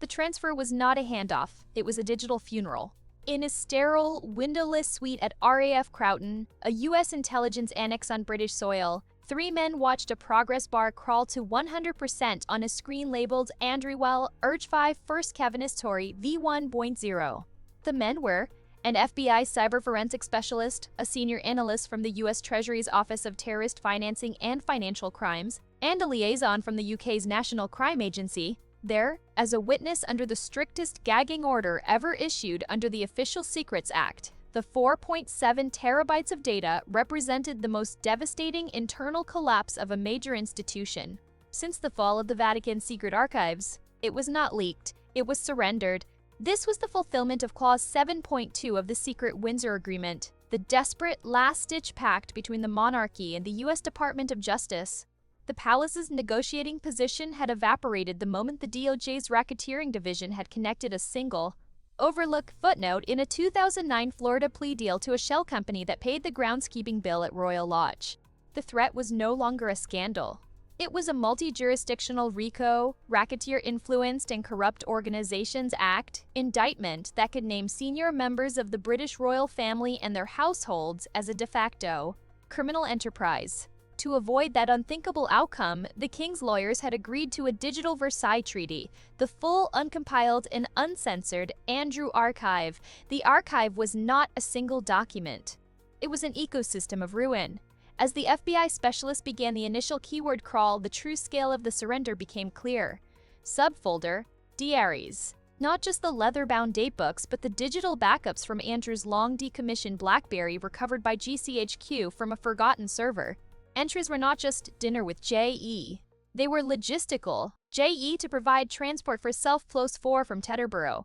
The transfer was not a handoff, it was a digital funeral. In a sterile, windowless suite at RAF Croughton, a U.S. intelligence annex on British soil, three men watched a progress bar crawl to 100% on a screen labeled Andrewell Urge 5 First Cavanagh Tory V1.0. The men were an FBI cyber forensic specialist, a senior analyst from the U.S. Treasury's Office of Terrorist Financing and Financial Crimes, and a liaison from the UK's National Crime Agency, there as a witness under the strictest gagging order ever issued under the Official Secrets Act. The 4.7 terabytes of data represented the most devastating internal collapse of a major institution. Since the fall of the Vatican's secret archives, it was not leaked, it was surrendered. This was the fulfillment of Clause 7.2 of the secret Windsor Agreement, the desperate last-ditch pact between the monarchy and the U.S. Department of Justice. The palace's negotiating position had evaporated the moment the DOJ's racketeering division had connected a single, overlooked footnote in a 2009 Florida plea deal to a shell company that paid the groundskeeping bill at Royal Lodge. The threat was no longer a scandal. It was a multi-jurisdictional RICO, Racketeer-Influenced and Corrupt Organizations Act, indictment that could name senior members of the British royal family and their households as a de facto criminal enterprise. To avoid that unthinkable outcome, the king's lawyers had agreed to a digital Versailles Treaty, the full, uncompiled, and uncensored Andrew Archive. The archive was not a single document. It was an ecosystem of ruin. As the FBI specialists began the initial keyword crawl, the true scale of the surrender became clear. Subfolder, diaries. Not just the leather-bound datebooks, but the digital backups from Andrew's long-decommissioned BlackBerry recovered by GCHQ from a forgotten server. Entries were not just dinner with J.E. They were logistical. J.E. to provide transport for self-close 4 from Teterboro.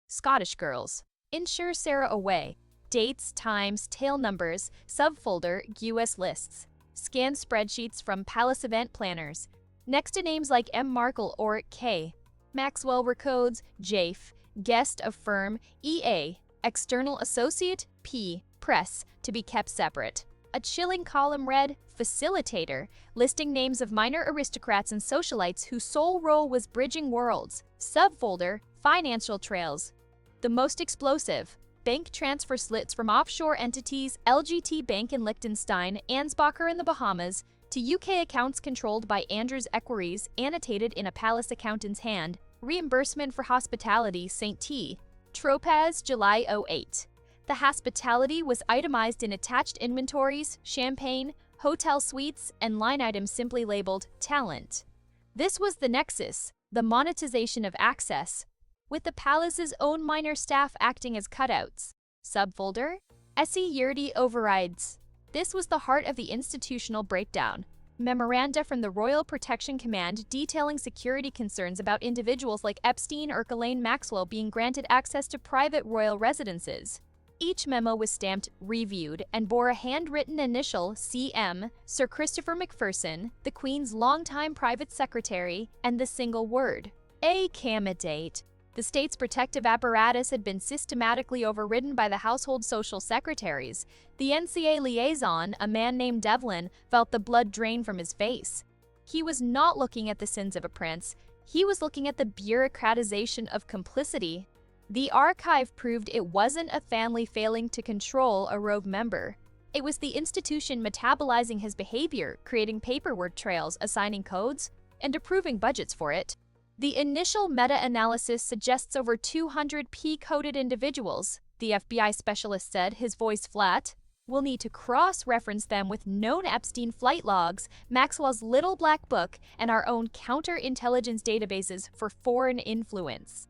Scottish girls. Ensure Sarah away. Dates, times, tail numbers, subfolder, US lists. Scanned spreadsheets from palace event planners. Next to names like M. Markle or K. Maxwell were codes JAFE, guest of firm, EA, external associate, P, press, to be kept separate. A chilling column read, Facilitator, listing names of minor aristocrats and socialites whose sole role was bridging worlds. Subfolder, Financial Trails. The most explosive, bank transfer slits from offshore entities LGT Bank in Liechtenstein, Ansbacher in the Bahamas, to UK accounts controlled by Andrew's equerries, annotated in a palace accountant's hand. Reimbursement for hospitality, St. T. Tropaz, July 08. The hospitality was itemized in attached inventories, champagne, hotel suites, and line items simply labeled talent. This was the nexus, the monetization of access, with the palace's own minor staff acting as cutouts. Subfolder, SE Yurdi overrides. This was the heart of the institutional breakdown. Memoranda from the Royal Protection Command detailing security concerns about individuals like Epstein or Ghislaine Maxwell being granted access to private royal residences. Each memo was stamped reviewed and bore a handwritten initial CM, Sir Christopher Macpherson, the Queen's longtime private secretary, and the single word, a candidate. The state's protective apparatus had been systematically overridden by the household social secretaries. The NCA liaison, a man named Devlin, felt the blood drain from his face. He was not looking at the sins of a prince. He was looking at the bureaucratization of complicity. The archive proved it wasn't a family failing to control a rogue member. It was the institution metabolizing his behavior, creating paperwork trails, assigning codes, and approving budgets for it. The initial meta-analysis suggests over 200 P-coded individuals, the FBI specialist said, his voice flat. We'll need to cross-reference them with known Epstein flight logs, Maxwell's little black book, and our own counterintelligence databases for foreign influence.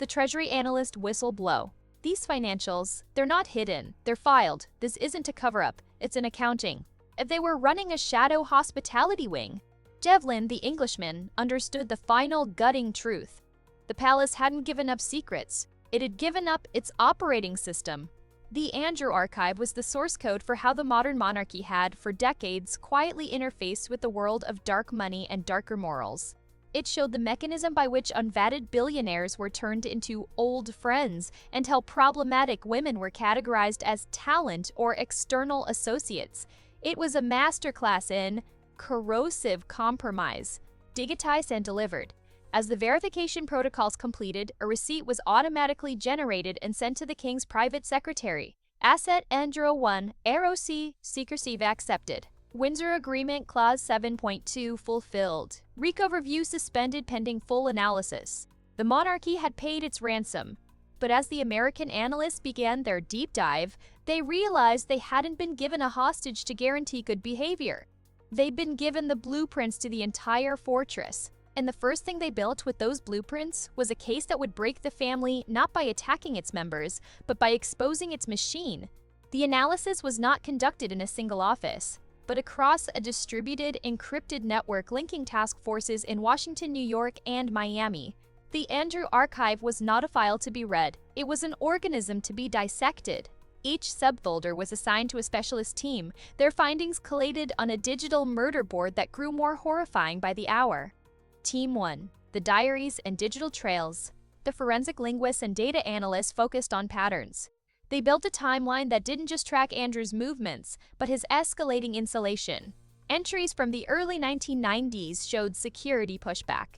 The Treasury analyst whistled blow. These financials, they're not hidden, they're filed. This isn't a cover-up, it's an accounting. If they were running a shadow hospitality wing, Devlin, the Englishman, understood the final gutting truth. The palace hadn't given up secrets, it had given up its operating system. The Andrew Archive was the source code for how the modern monarchy had, for decades, quietly interfaced with the world of dark money and darker morals. It showed the mechanism by which unvetted billionaires were turned into old friends and how problematic women were categorized as talent or external associates. It was a masterclass in corrosive compromise, digitized and delivered. As the verification protocols completed, a receipt was automatically generated and sent to the king's private secretary. Asset Andrew 1, ROC, secrecy accepted. Windsor Agreement Clause 7.2 fulfilled. RICO review suspended pending full analysis. The monarchy had paid its ransom, but as the American analysts began their deep dive, they realized they hadn't been given a hostage to guarantee good behavior. They'd been given the blueprints to the entire fortress. And the first thing they built with those blueprints was a case that would break the family not by attacking its members, but by exposing its machine. The analysis was not conducted in a single office, but across a distributed, encrypted network linking task forces in Washington, New York, and Miami. The Andrew archive was not a file to be read, it was an organism to be dissected. Each subfolder was assigned to a specialist team, their findings collated on a digital murder board that grew more horrifying by the hour. Team 1. The diaries and digital trails. The forensic linguists and data analysts focused on patterns. They built a timeline that didn't just track Andrew's movements, but his escalating insulation. Entries from the early 1990s showed security pushback.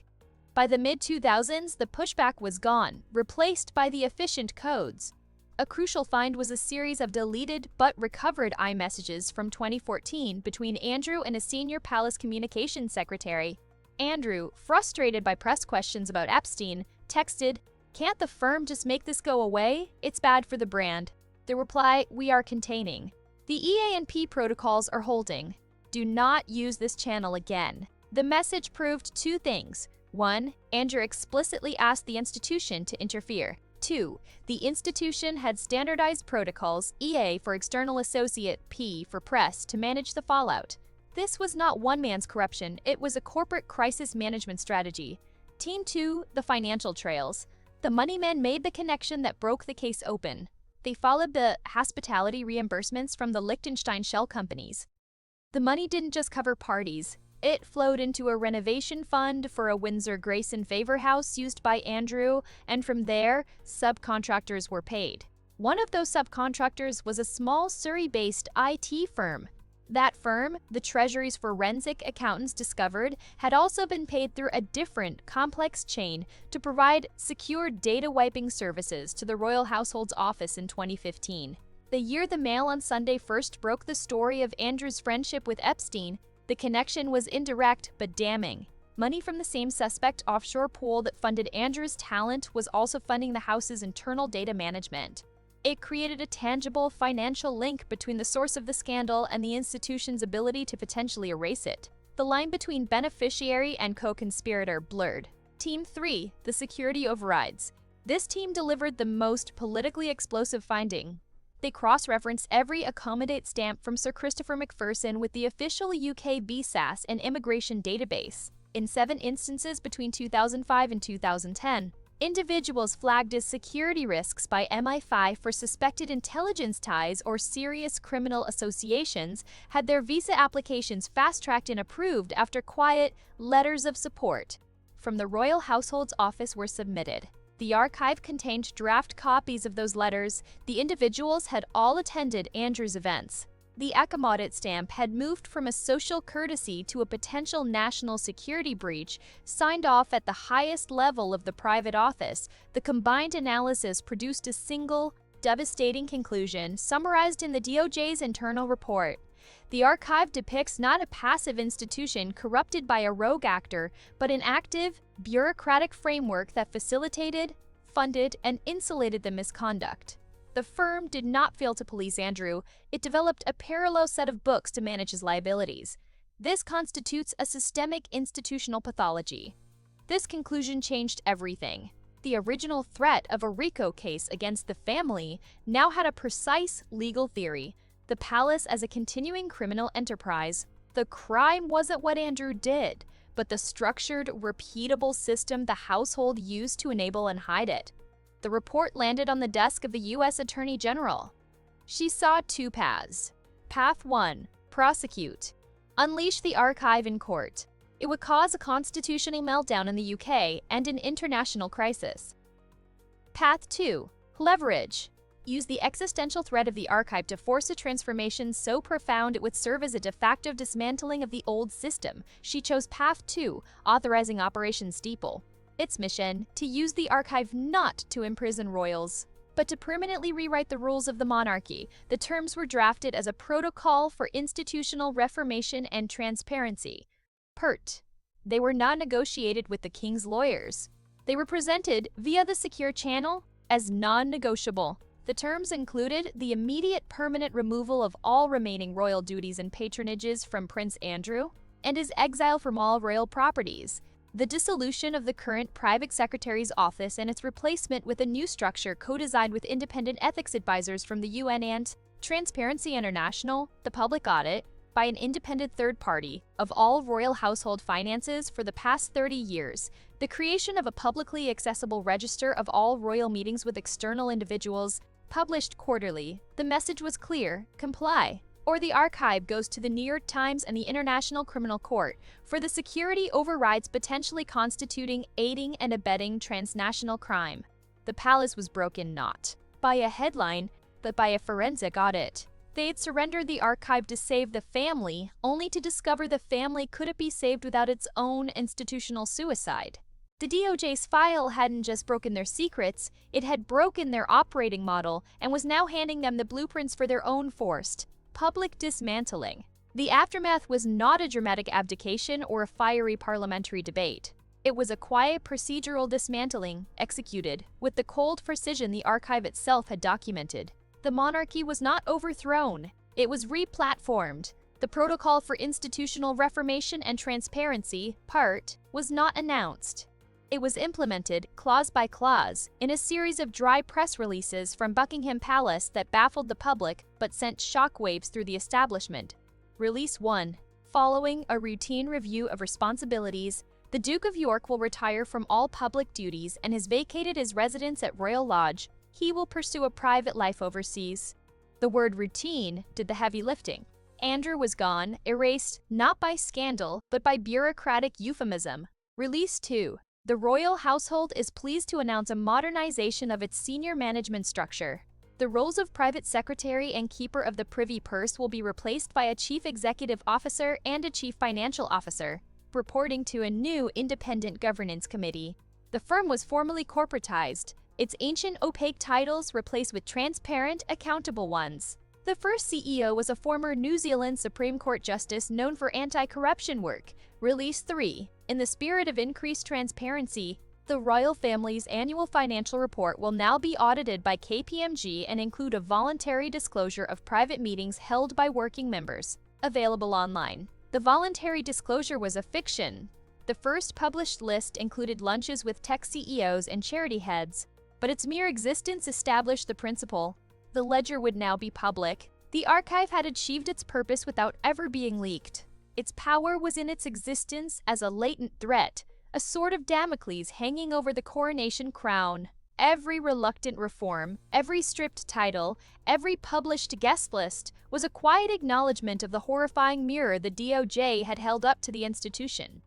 By the mid-2000s, the pushback was gone, replaced by the efficient codes. A crucial find was a series of deleted but recovered iMessages from 2014 between Andrew and a senior palace communications secretary. Andrew, frustrated by press questions about Epstein, texted, "Can't the firm just make this go away? It's bad for the brand." The reply, "We are containing. The EA&P protocols are holding. Do not use this channel again." The message proved two things. 1. Andrew explicitly asked the institution to interfere. 2. The institution had standardized protocols, EA for external associate, P for press, to manage the fallout. This was not one man's corruption, it was a corporate crisis management strategy. Team 2, the financial trails. The money men made the connection that broke the case open. They followed the hospitality reimbursements from the Liechtenstein shell companies. The money didn't just cover parties. It flowed into a renovation fund for a Windsor Grace and Favor house used by Andrew, and from there, subcontractors were paid. One of those subcontractors was a small Surrey-based IT firm. That firm, the Treasury's forensic accountants discovered, had also been paid through a different, complex chain to provide secure data wiping services to the Royal Household's office in 2015. The year the Mail on Sunday first broke the story of Andrew's friendship with Epstein, the connection was indirect but damning. Money from the same suspect offshore pool that funded Andrew's talent was also funding the house's internal data management. It created a tangible financial link between the source of the scandal and the institution's ability to potentially erase it. The line between beneficiary and co-conspirator blurred. Team 3, the security overrides. This team delivered the most politically explosive finding. They cross-referenced every accommodate stamp from Sir Christopher Macpherson with the official UK BSAS and immigration database. In 7 instances between 2005 and 2010, individuals flagged as security risks by MI5 for suspected intelligence ties or serious criminal associations had their visa applications fast-tracked and approved after quiet letters of support from the Royal Household's office were submitted. The archive contained draft copies of those letters. The individuals had all attended Andrew's events. The accommodate stamp had moved from a social courtesy to a potential national security breach, signed off at the highest level of the private office. The combined analysis produced a single, devastating conclusion summarized in the DOJ's internal report. The archive depicts not a passive institution corrupted by a rogue actor, but an active, bureaucratic framework that facilitated, funded, and insulated the misconduct. The firm did not fail to police Andrew, it developed a parallel set of books to manage his liabilities. This constitutes a systemic institutional pathology. This conclusion changed everything. The original threat of a RICO case against the family now had a precise legal theory: the palace as a continuing criminal enterprise. The crime wasn't what Andrew did, but the structured, repeatable system the household used to enable and hide it. The report landed on the desk of the U.S. Attorney General. She saw 2 paths. Path 1, prosecute. Unleash the archive in court. It would cause a constitutional meltdown in the UK and an international crisis. Path 2, leverage. Use the existential threat of the archive to force a transformation so profound it would serve as a de facto dismantling of the old system. She chose Path 2, authorizing Operation Steeple. Its mission: to use the archive not to imprison royals, but to permanently rewrite the rules of the monarchy. The terms were drafted as a protocol for institutional reformation and transparency. PERT. They were not negotiated with the king's lawyers. They were presented via the secure channel as non-negotiable. The terms included the immediate permanent removal of all remaining royal duties and patronages from Prince Andrew, and his exile from all royal properties, the dissolution of the current private secretary's office and its replacement with a new structure co-designed with independent ethics advisors from the UN, and Transparency International, the public audit, by an independent third party, of all royal household finances for the past 30 years, the creation of a publicly accessible register of all royal meetings with external individuals, published quarterly. The message was clear: comply, or the archive goes to the New York Times and the International Criminal Court for the security overrides potentially constituting aiding and abetting transnational crime. The palace was broken not by a headline, but by a forensic audit. They had surrendered the archive to save the family, only to discover the family couldn't be saved without its own institutional suicide. The DOJ's file hadn't just broken their secrets, it had broken their operating model and was now handing them the blueprints for their own forced public dismantling. The aftermath was not a dramatic abdication or a fiery parliamentary debate. It was a quiet procedural dismantling, executed with the cold precision the archive itself had documented. The monarchy was not overthrown, it was re-platformed. The Protocol for Institutional Reformation and Transparency, PART, was not announced. It was implemented, clause by clause, in a series of dry press releases from Buckingham Palace that baffled the public but sent shockwaves through the establishment. Release 1. Following a routine review of responsibilities, the Duke of York will retire from all public duties and has vacated his residence at Royal Lodge. He will pursue a private life overseas. The word routine did the heavy lifting. Andrew was gone, erased not by scandal, but by bureaucratic euphemism. Release 2. The royal household is pleased to announce a modernization of its senior management structure. The roles of private secretary and keeper of the privy purse will be replaced by a chief executive officer and a chief financial officer, reporting to a new independent governance committee. The firm was formally corporatized, its ancient opaque titles replaced with transparent, accountable ones. The first CEO was a former New Zealand Supreme Court justice known for anti-corruption work. Release 3. In the spirit of increased transparency, the royal family's annual financial report will now be audited by KPMG and include a voluntary disclosure of private meetings held by working members, available online. The voluntary disclosure was a fiction. The first published list included lunches with tech CEOs and charity heads, but its mere existence established the principle. The ledger would now be public. The archive had achieved its purpose without ever being leaked. Its power was in its existence as a latent threat, a sword of Damocles hanging over the coronation crown. Every reluctant reform, every stripped title, every published guest list was a quiet acknowledgement of the horrifying mirror the DOJ had held up to the institution.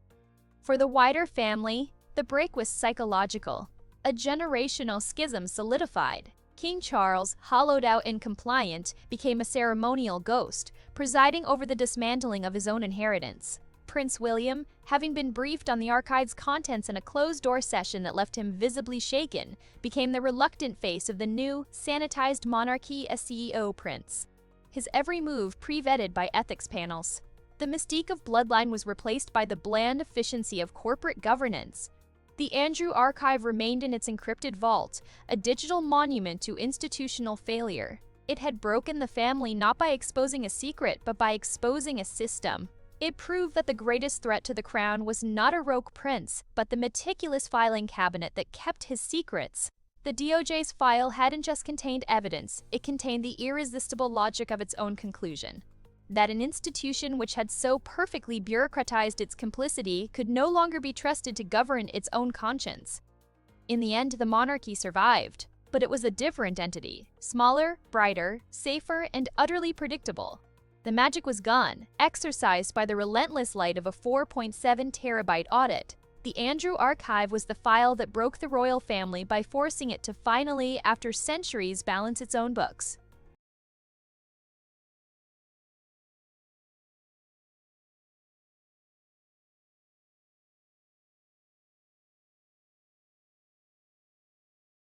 For the wider family, the break was psychological. A generational schism solidified. King Charles, hollowed out and compliant, became a ceremonial ghost, presiding over the dismantling of his own inheritance. Prince William, having been briefed on the archive's contents in a closed-door session that left him visibly shaken, became the reluctant face of the new, sanitized monarchy as CEO prince. His every move pre-vetted by ethics panels. The mystique of bloodline was replaced by the bland efficiency of corporate governance. The Andrew archive remained in its encrypted vault, a digital monument to institutional failure. It had broken the family not by exposing a secret, but by exposing a system. It proved that the greatest threat to the crown was not a rogue prince, but the meticulous filing cabinet that kept his secrets. The DOJ's file hadn't just contained evidence, it contained the irresistible logic of its own conclusion. That an institution which had so perfectly bureaucratized its complicity could no longer be trusted to govern its own conscience. In the end, the monarchy survived, but it was a different entity, smaller, brighter, safer, and utterly predictable. The magic was gone, exorcised by the relentless light of a 4.7 terabyte audit. The Andrew archive was the file that broke the royal family by forcing it to finally, after centuries, balance its own books.